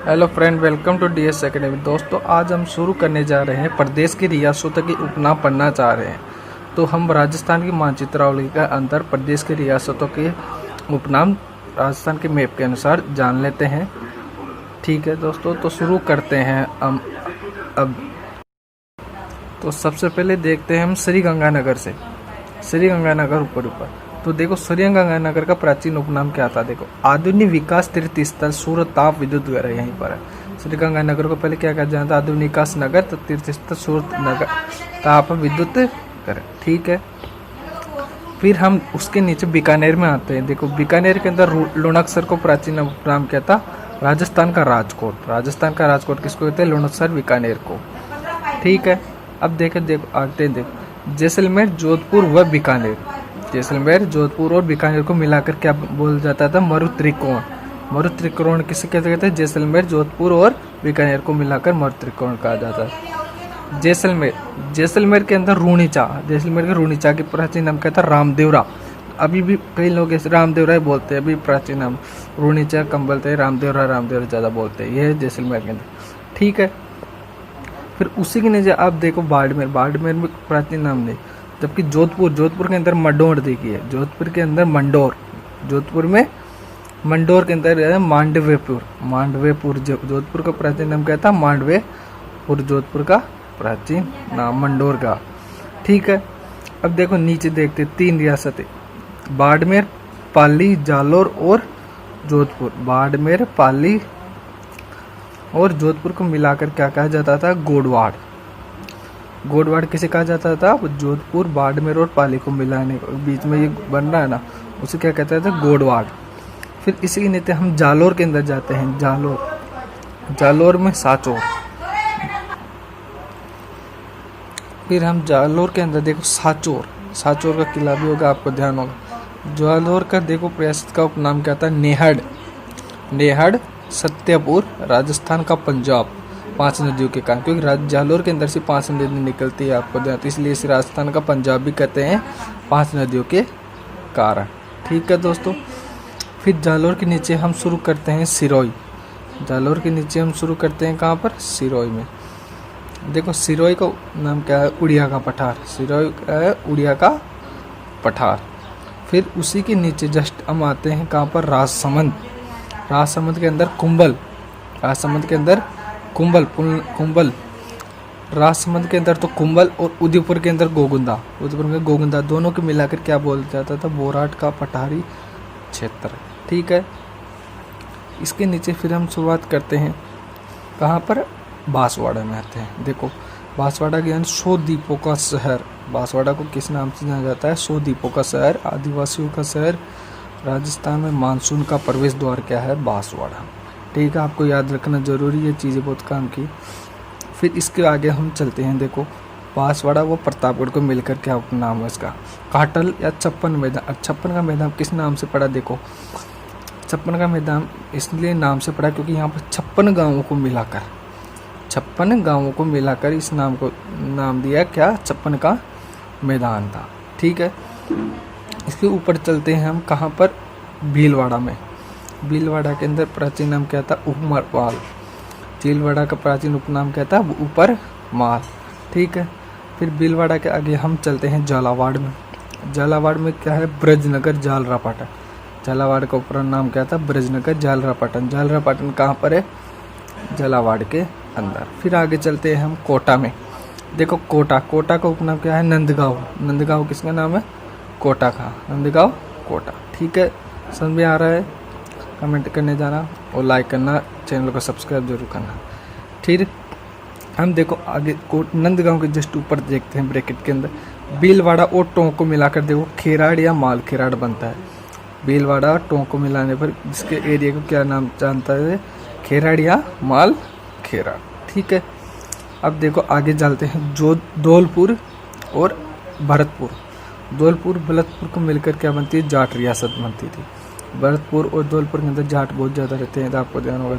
Hello friend, welcome to DS academy. दोस्तों, आज हम शुरू करने जा रहे हैं प्रदेश की रियासतों के उपनाम पढ़ना चाह रहे हैं। तो हम राजस्थान की मानचित्रावली के अंदर प्रदेश की रियासतों के उपनाम राजस्थान के मैप के अनुसार जान लेते हैं। ठीक है दोस्तों, तो शुरू करते हैं हम अब। तो सबसे पहले देखते हैं हम श्रीगंगानगर से। श्रीगंगानगर ऊपर तो देखो, श्रीगंगानगर का प्राचीन उपनाम क्या था। देखो, आधुनिक विकास तीर्थ स्थल सूर्य ताप विद्युत नगर यहीं पर है। श्रीगंगानगर को पहले क्या कहा जाता था? आधुनिक विकास नगर, तो तीर्थ स्थल सूर्य नगर ताप विद्युत नगर। ठीक है, फिर हम उसके नीचे बीकानेर में आते हैं। देखो, बीकानेर के अंदर लुणकसर को प्राचीन उपनाम क्या था? राजस्थान का राजकोट। राजस्थान का राजकोट किसको कहते हैं? लुणकसर बीकानेर को। ठीक है, अब देखो आगे देखो, जैसलमेर, जोधपुर व बीकानेर। जैसलमेर, जोधपुर और बीकानेर को मिलाकर क्या बोला जाता था? मरु त्रिकोण। मरु त्रिकोण किसे कहते हैं? जैसलमेर, जोधपुर और बीकानेर को मिलाकर मरु त्रिकोण कहा जाता है। जैसलमेर के अंदर रूणीचा, जैसलमेर के रूणीचा की प्राचीन नाम क्या था? रामदेवरा। अभी भी कई लोग ऐसे रामदेवरा ही बोलते हैं, अभी प्राचीन नाम रूणीचा कम बोलते हैं, रामदेवरा ज़्यादा बोलते हैं। यह है जैसलमेर के अंदर। ठीक है, फिर उसी के नीचे आप देखो बाड़मेर। बाड़मेर में प्राचीन नाम नहीं, जबकि जोधपुर के अंदर मंडोर देखिए। जोधपुर के अंदर मंडोर, जोधपुर में मंडोर के अंदर मांडवेपुर। जोधपुर का प्राचीन नाम क्या था? मांडवेपुर। जोधपुर का प्राचीन नाम मंडोर का। ठीक है, अब देखो नीचे देखते 3 रियासतें, बाड़मेर, पाली, जालोर और जोधपुर। बाड़मेर, पाली और जोधपुर को मिलाकर क्या कहा जाता था? गोडवाड़। गोडवाड़ किसे कहा जाता था? जोधपुर, बाड़मेर और पाली को मिलाने बीच में ये बन रहा है ना, उसे क्या कहता था? गोडवाड़। फिर इसी के नीचे हम जालोर के अंदर जाते हैं। जालोर में सांचौर। फिर हम जालोर के अंदर देखो सांचौर का किला भी होगा, आपको ध्यान होगा। जालोर का देखो रियासत का उपनाम क्या था? नेहड़, सत्यपुर, राजस्थान का पंजाब। 5 नदियों के कारण, क्योंकि जालोर के अंदर से 5 नदी निकलती है, आपको ध्यान, इसलिए इसे राजस्थान का पंजाब भी कहते हैं, 5 नदियों के कारण। ठीक है दोस्तों, फिर जालोर के नीचे हम शुरू करते हैं सिरोही। जालोर के नीचे हम शुरू करते हैं कहाँ पर? सिरोही में। देखो, सिरोही का नाम क्या है? उड़िया का पठार। सिरोही का है उड़िया का पठार। फिर उसी के नीचे जस्ट हम आते हैं कहाँ पर? राजसमंद। राजसमंद के अंदर कुंभल। राजसमंद के अंदर कुंभल। राजसमंद के अंदर तो कुंभल, और उदयपुर के अंदर गोगुंदा। उदयपुर में गोगुंदा, दोनों को मिलाकर क्या बोला जाता था? बोराट का पठारी क्षेत्र। ठीक है, इसके नीचे फिर हम शुरुआत करते हैं कहाँ पर? बांसवाड़ा में आते हैं। देखो, बांसवाड़ा के अंदर 100 द्वीपों का शहर। बांसवाड़ा को किस नाम से जाना जाता है? 100 द्वीपों का शहर, आदिवासियों का शहर। राजस्थान में मानसून का प्रवेश द्वार क्या है? बांसवाड़ा। ठीक है, आपको याद रखना जरूरी है, चीज़ें बहुत काम की। फिर इसके आगे हम चलते हैं। देखो, बांसवाड़ा व प्रतापगढ़ को मिलकर क्या नाम है इसका? काटल या छप्पन मैदान। छप्पन का मैदान किस नाम से पड़ा? देखो, छप्पन का मैदान इसलिए नाम से पड़ा क्योंकि यहाँ पर 56 गाँवों को मिलाकर इस नाम को नाम दिया क्या? 56 का मैदान था। ठीक है, इसके ऊपर चलते हैं हम कहाँ पर? भीलवाड़ा में। भीलवाड़ा के अंदर प्राचीन नाम क्या था? उपरमाल। भीलवाड़ा का प्राचीन उपनाम क्या था? उपरमाल। ठीक है, फिर भीलवाड़ा के आगे हम चलते हैं झालावाड़ में। झालावाड़ में क्या है? ब्रजनगर, झालरापाटन। झालावाड़ का उपनाम नाम क्या था? ब्रजनगर, झालरापाटन। झालरापाटन कहाँ पर है? झालावाड़ के अंदर। फिर आगे चलते हैं हम कोटा में। देखो, कोटा का उपनाम क्या है? नंदगांव। नंदगांव किसका नाम है? कोटा का। नंदगांव, कोटा। ठीक है, समझ में आ रहा है? कमेंट करने जाना और लाइक करना, चैनल को सब्सक्राइब जरूर करना। फिर हम देखो आगे नंदगांव के जस्ट ऊपर देखते हैं ब्रैकेट के अंदर भीलवाड़ा और टोंक को मिलाकर देखो खेराड़ या मालखेराड़ बनता है। भीलवाड़ा और टोंक को मिलाने पर इसके एरिया को क्या नाम जानता है? खेराड़ या मालखेराड़। ठीक है, अब देखो आगे चलते हैं जो धौलपुर और भरतपुर। भरतपुर को मिलकर क्या बनती है? जाट रियासत बनती थी। भरतपुर और धौलपुर के अंदर जाट बहुत ज़्यादा रहते हैं, तो आपको ध्यान होगा,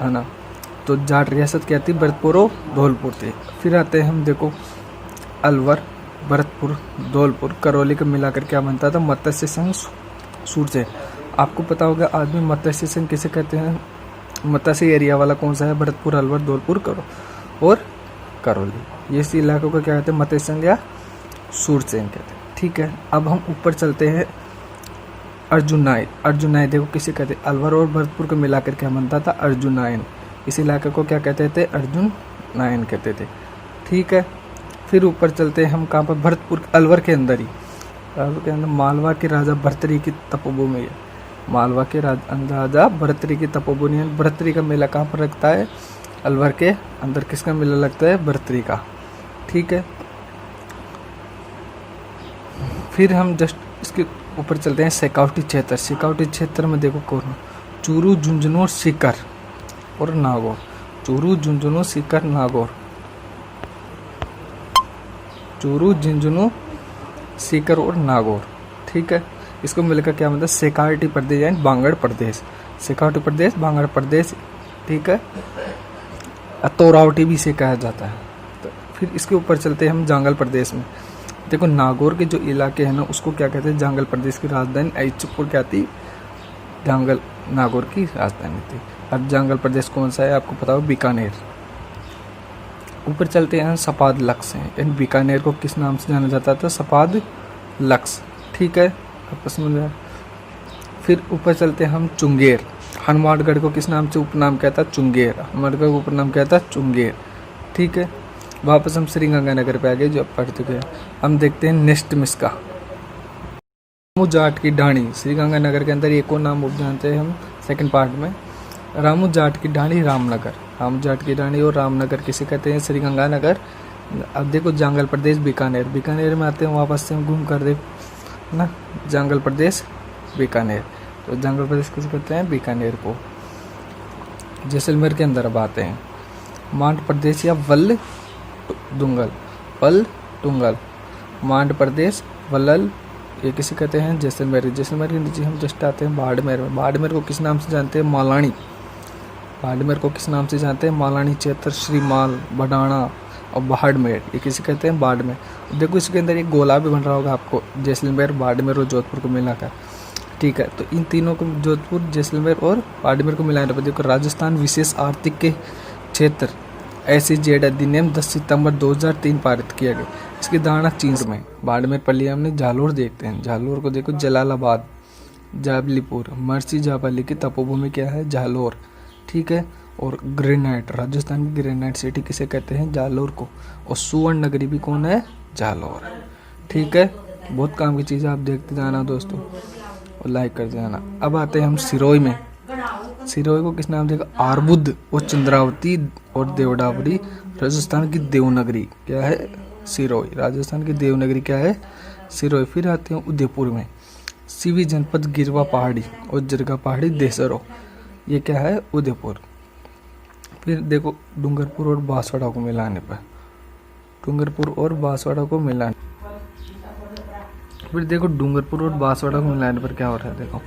है ना। तो जाट रियासत क्या थी? भरतपुर और धौलपुर थी। फिर आते हैं हम देखो अलवर, भरतपुर, धौलपुर, करौली को मिलाकर क्या बनता था? मत्स्य संघ सूरजैन। आपको पता होगा आदमी मत्स्य संघ किसे कहते हैं? मतासी एरिया वाला कौन सा है? भरतपुर, अलवर, धौलपुर और करौली। ये इसी इलाकों को क्या कहते हैं? मतेशन या सूरसेन कहते हैं। ठीक है, अब हम ऊपर चलते हैं। अर्जुनायन, अर्जुनायन देखो किसे कहते हैं? अलवर और भरतपुर को मिलाकर क्या बनता था? अर्जुनायन। इस इलाके को क्या कहते थे? अर्जुनायन कहते थे। ठीक है, फिर ऊपर चलते हैं हम कहाँ पर? भरतपुर, अलवर के अंदर ही, अलवर के अंदर मालवा के राजा भर्तृहरि की तपोभूमि है। मालवा के राजा भर्तृहरि की तपोभूमि है। भर्तृहरि का मेला कहाँ पर लगता है? अलवर के अंदर। किसका मेला लगता है? भर्तृहरि का। ठीक है, फिर हम जस्ट इसके ऊपर चलते हैं शेखावटी क्षेत्र। शेखावटी क्षेत्र में देखो कौन? चूरू, झुंझुनू, सीकर और नागौर। चूरू, झुंझुनू, सीकर, नागौर। चूरू, झुंझुनू, सीकर और नागौर। ठीक है, इसको मिलकर क्या मतलब? शेखावटी प्रदेश यानी बांगड़ प्रदेश। शेखावटी प्रदेश, बांगड़ प्रदेश। ठीक है, तोरावटी भी इसे कहा जाता है। तो फिर इसके ऊपर चलते हैं हम जांगल प्रदेश में। देखो नागौर के जो इलाके हैं ना, उसको क्या कहते हैं? जांगल प्रदेश की राजधानी ऐचुपुर क्या थी? जांगल नागौर की राजधानी थी। अब जांगल प्रदेश कौन सा है आपको पता हो? बीकानेर। ऊपर चलते हैं सपाद लक्स हैं। इन बीकानेर को किस नाम से जाना जाता था? सपाद लक्स। ठीक है, आपस में। फिर ऊपर चलते हैं हम चुंगेर। हनुमानगढ़ को किस नाम से उपनाम कहता? चुंगेर। हनुमानगढ़ को उपनाम कहता? चुंगेर। ठीक है, वापस हम श्रीगंगानगर पे आ गए जो अब पढ़ चुके हैं। हम देखते हैं नेस्ट मिस्का। रामू जाट की ढाणी, श्रीगंगानगर के अंदर एक और नाम उप जानते हैं हम सेकंड पार्ट में। रामू जाट की ढाणी, रामनगर। रामू जाट की ढाणी और रामनगर किसे कहते हैं? श्रीगंगानगर। अब देखो जांगल प्रदेश, बीकानेर। बीकानेर में आते हैं वापस से हम घूम कर देख ना, जांगल प्रदेश, बीकानेर। तो जांगल प्रदेश किसे कहते हैं? बीकानेर को। जैसलमेर के अंदर अब आते हैं मांड प्रदेश या वल दुंगल, वल टुंगल। मांड प्रदेश, वलल, ये किसे कहते हैं? जैसलमेर। जैसलमेर के नीचे हम जस्ट आते हैं बाड़मेर में। बाड़मेर को किस नाम से जानते हैं? मालानी। बाड़मेर को किस नाम से जानते हैं? मालानी क्षेत्र, श्रीमाल, बडाना और बाड़मेर, ये किसे कहते हैं? बाड़मेर। देखो इसके अंदर एक गोला भी बन रहा होगा आपको, जैसलमेर, बाड़मेर और जोधपुर को मिलाकर। ठीक है, तो इन तीनों को, जोधपुर, जैसलमेर और बाड़मेर को मिलाने पर देखो राजस्थान विशेष आर्थिक के क्षेत्र SEZ अधिनियम 10 सितंबर 2003 पारित किया गया। इसकी धारणा चीन में। बाड़मेर पल्ली हमने जालोर देखते हैं। जालोर को देखो जलालाबाद, जाबलीपुर, मर्सी जाबाली की तपोभूमि क्या है? जालोर। ठीक है, और ग्रेनाइट, राजस्थान की ग्रेनाइट सिटी किसे कहते हैं? जालोर को। और सुवर्ण नगरी भी कौन है? जालोर। ठीक है, बहुत काम की चीज़ आप देखते जाना दोस्तों और लाइक कर जाना। अब आते हैं हम सिरोही में। सिरोही को किस नाम देगा? आरबुद और चंद्रावती और देवडावरी, राजस्थान की देवनगरी क्या है? सिरोही। राजस्थान की देवनगरी क्या है? सिरोही। फिर आते हैं उदयपुर में। सीवी जनपद, गिरवा पहाड़ी और जरगा पहाड़ी, देसरो, ये क्या है? उदयपुर। फिर देखो डूंगरपुर और बांसवाड़ा को मिलाने पर, डूंगरपुर और बांसवाड़ा को मिलाने, फिर देखो डूंगरपुर और बांसवाड़ा को मिलाने पर क्या हो रहा है? देखो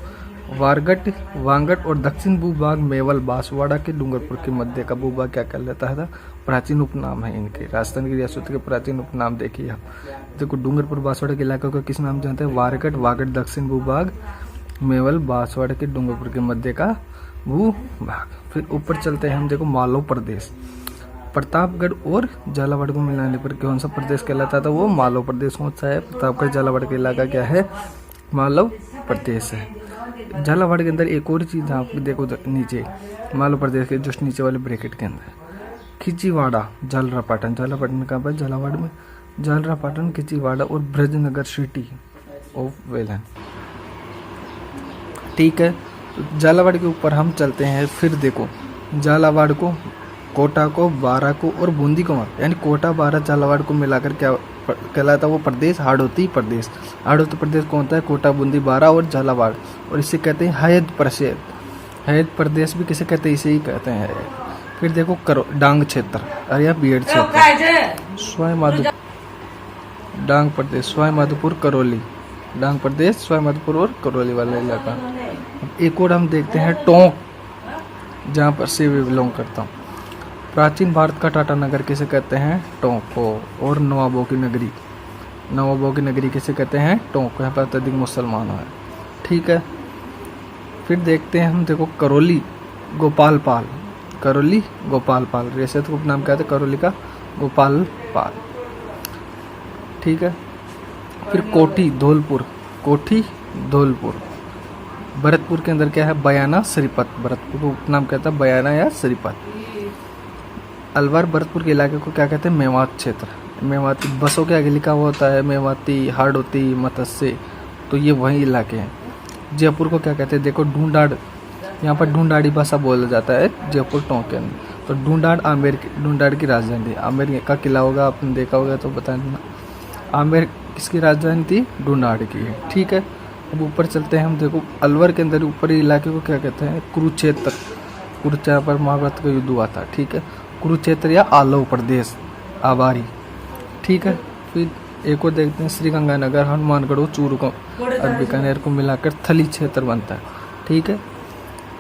वांगट और दक्षिण भूभाग मेवल, बांसवाड़ा के डूंगरपुर के मध्य का भूभाग क्या कर लेता है? प्राचीन उपनाम है इनके। राजस्थान की रियासत के प्राचीन उपनाम देखिए आप। देखो डूंगरपुर बांसवाड़ा के इलाके को किस नाम जानते हैं? वारगट दक्षिण भूभाग, मेवल बांसवाड़ा के डूंगरपुर के मध्य का भूभाग। फिर ऊपर चलते हैं हम, देखो मालव प्रदेश। प्रतापगढ़ और झालावाड़ को मिलाने पर कौन सा प्रदेश कहलाता था? वो मालव प्रदेश। कौन सा है? प्रतापगढ़ झालावाड़ का इलाका क्या है? मालव प्रदेश है। झालावाड़ के अंदर एक और चीज आप देखो नीचे, मालव प्रदेश के जस्ट नीचे वाले ब्रैकेट के अंदर खिचीवाड़ा, झालरापाटन। झालरापाटन कहाँ पर? झालावाड़ में। झालरापाटन, खिचीवाड़ा और ब्रजनगर सिटी ऑफ वेलन। ठीक है, तो झालावाड़ के ऊपर हम चलते हैं। फिर देखो झालावाड़ को, कोटा को, बारा को और बूंदी को, यानी कोटा, बारा, झालावाड़ को मिलाकर क्या कहलाता वो प्रदेश? हाड़ौती प्रदेश। हाड़ौती प्रदेश कौन सा है? कोटा, बूंदी, बारा और झालावाड़। और इसे कहते हैं हयद प्रदेश। हयद प्रदेश भी किसे कहते हैं? इसे ही कहते हैं। फिर देखो डांग क्षेत्र, अरे बीएड क्षेत्र, स्वाई माधोपुर, डांग प्रदेश, स्वाई माधोपुर, करौली। डांग प्रदेश, स्वाई माधोपुर और करौली वाला इलाका। एक और हम देखते हैं टोंक, जहाँ पर से भी बिलोंग करता हूँ। प्राचीन भारत का टाटा नगर किसे कहते हैं? टोंक को। और नवाबों की नगरी, नवाबों की नगरी किसे कहते हैं? टोंक। यहाँ पर अत्यधिक मुसलमान है। ठीक है, फिर देखते हैं हम, देखो करौली गोपालपाल, करौली गोपालपाल, रियासत का उपनाम क्या था, करौली का गोपालपाल। ठीक है। फिर कोठी धौलपुर, कोठी धौलपुर। भरतपुर के अंदर क्या है, बयाना श्रीपत, भरतपुर का उपनाम क्या था, बयाना या श्रीपत। अलवर भरतपुर के इलाके को क्या कहते हैं, मेवात क्षेत्र। मेवाती, बसों के आगे लिखा हुआ होता है मेवाती, हाड़ौती, मत्स्य, तो ये वही इलाके हैं। जयपुर को क्या कहते हैं, देखो ढूंढाड़, यहाँ पर ढूंढाड़ी भाषा बोला जाता है जयपुर टाउन के अंदर। तो ढूंढाड़ आमेर, ढूंढाड़ की राजधानी थी। आमेर का किला होगा, आपने देखा होगा तो बता देना। आमेर किसकी राजधानी थी, ढूंढाड़ की है। ठीक है। अब ऊपर चलते हैं हम, देखो अलवर के अंदर ऊपरी इलाके को क्या कहते हैं, कुरुक्षेत्र। कुरुक्षेत्र पर महाभारत का युद्ध हुआ था। ठीक है। कुरुक्षेत्र या आलव प्रदेश, आबारी। ठीक है। फिर एक और देखते हैं, श्रीगंगानगर, हनुमानगढ़, चूरू को और बीकानेर को मिलाकर थली क्षेत्र बनता है। ठीक है।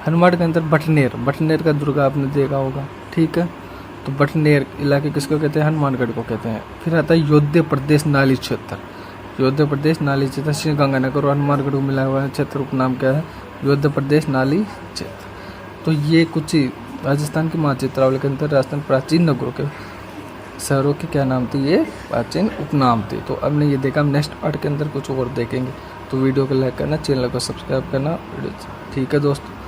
हनुमान के अंदर बटनेर, बटनेर का दुर्ग आपने देखा होगा। ठीक है। तो बटनेर इलाके किसको कहते हैं, हनुमानगढ़ को कहते हैं। फिर आता है योध्य प्रदेश नाली क्षेत्र, योध्य प्रदेश नाली क्षेत्र, श्रीगंगानगर और हनुमानगढ़ को मिला हुआ क्षेत्र उपनाम क्या है, योध्य प्रदेश नाली क्षेत्र। तो ये कुछ राजस्थान की मानचित्रावली के अंदर राजस्थान प्राचीन नगरों के, शहरों के क्या नाम थे, ये प्राचीन उपनाम थे। तो अब ने ये देखा, हम नेक्स्ट पार्ट के अंदर कुछ और देखेंगे। तो वीडियो को लाइक करना, चैनल को सब्सक्राइब करना। ठीक है दोस्तों।